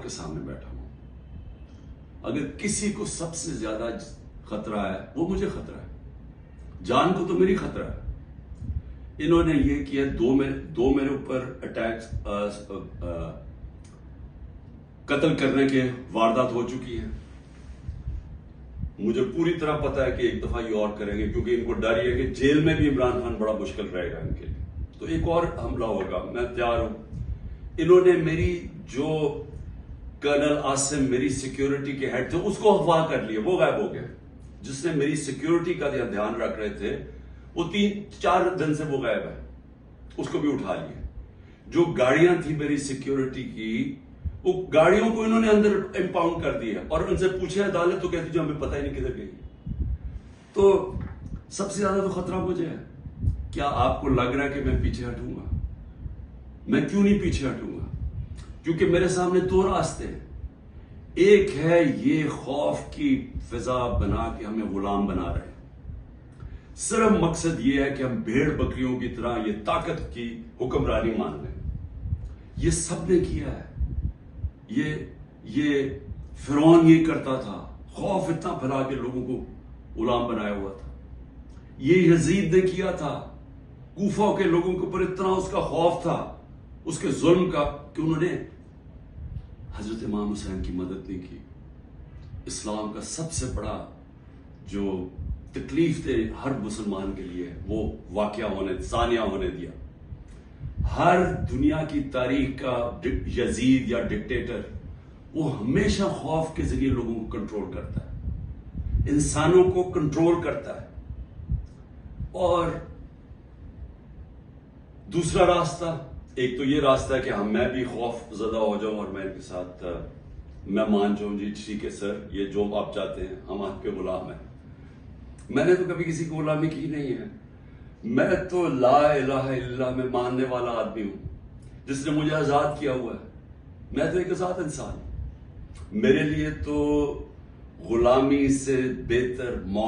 کے سامنے بیٹھا ہوں. اگر کسی کو سب سے زیادہ خطرہ ہے وہ مجھے خطرہ ہے. جان کو تو میری خطرہ ہے. انہوں نے یہ کیا، دو میرے اوپر اٹیک، قتل کرنے کے واردات ہو چکی ہیں. مجھے پوری طرح پتا ہے کہ ایک دفعہ یہ اور کریں گے، کیونکہ ان کو ڈر یہ ہے کہ جیل میں بھی عمران خان بڑا مشکل رہے گا ان کے لیے. تو ایک اور حملہ ہوگا، میں تیار ہوں. انہوں نے میری جو کرنل عاصم میری سیکیورٹی کے ہیڈ تھے اس کو اغوا کر لیا، وہ غائب ہو گیا. جس نے میری سیکیورٹی کا دھیان رکھ رہے تھے وہ 3-4 دن سے وہ غائب ہے، اس کو بھی اٹھا لیا. جو گاڑیاں تھی میری سیکیورٹی کی، وہ گاڑیوں کو انہوں نے اندر امپاؤنڈ کر دیا، اور ان سے پوچھے عدالت تو کہتی جو ہمیں پتہ ہی نہیں کدھر گئی. تو سب سے زیادہ تو خطرہ مجھے ہے. کیا آپ کو لگ رہا ہے کہ میں پیچھے ہٹوں گا؟ میں کیوں نہیں پیچھے ہٹوں گا؟ کیونکہ میرے سامنے 2 راستے ہیں. ایک ہے یہ خوف کی فضا بنا کے ہمیں غلام بنا رہے ہیں. صرف مقصد یہ ہے کہ ہم بھیڑ بکریوں کی طرح یہ طاقت کی حکمرانی مان لیں. یہ سب نے کیا ہے. یہ فرعون یہ کرتا تھا، خوف اتنا پھیلا کے لوگوں کو غلام بنایا ہوا تھا. یہ یزید نے کیا تھا. کوفہ کے لوگوں کے اوپر اتنا اس کا خوف تھا اس کے ظلم کا کہ انہوں نے حضرت امام حسین کی مدد نہیں کی. اسلام کا سب سے بڑا جو تکلیف تھے ہر مسلمان کے لیے وہ ثانیہ ہونے دیا. ہر دنیا کی تاریخ کا یزید یا ڈکٹیٹر وہ ہمیشہ خوف کے ذریعے لوگوں کو کنٹرول کرتا ہے، انسانوں کو کنٹرول کرتا ہے. اور دوسرا راستہ، ایک تو یہ راستہ ہے کہ میں بھی خوف زدہ ہو جاؤں اور میں ان کے ساتھ میں مان جاؤں، جی ٹھیک ہے سر یہ جو آپ چاہتے ہیں، ہم آپ کے غلام ہیں. میں نے تو کبھی کسی کی غلامی کی نہیں ہے. میں تو لا الہ الا اللہ میں ماننے والا آدمی ہوں جس نے مجھے آزاد کیا ہوا ہے. میں تو ایک آزاد انسان ہوں. میرے لیے تو غلامی سے بہتر موت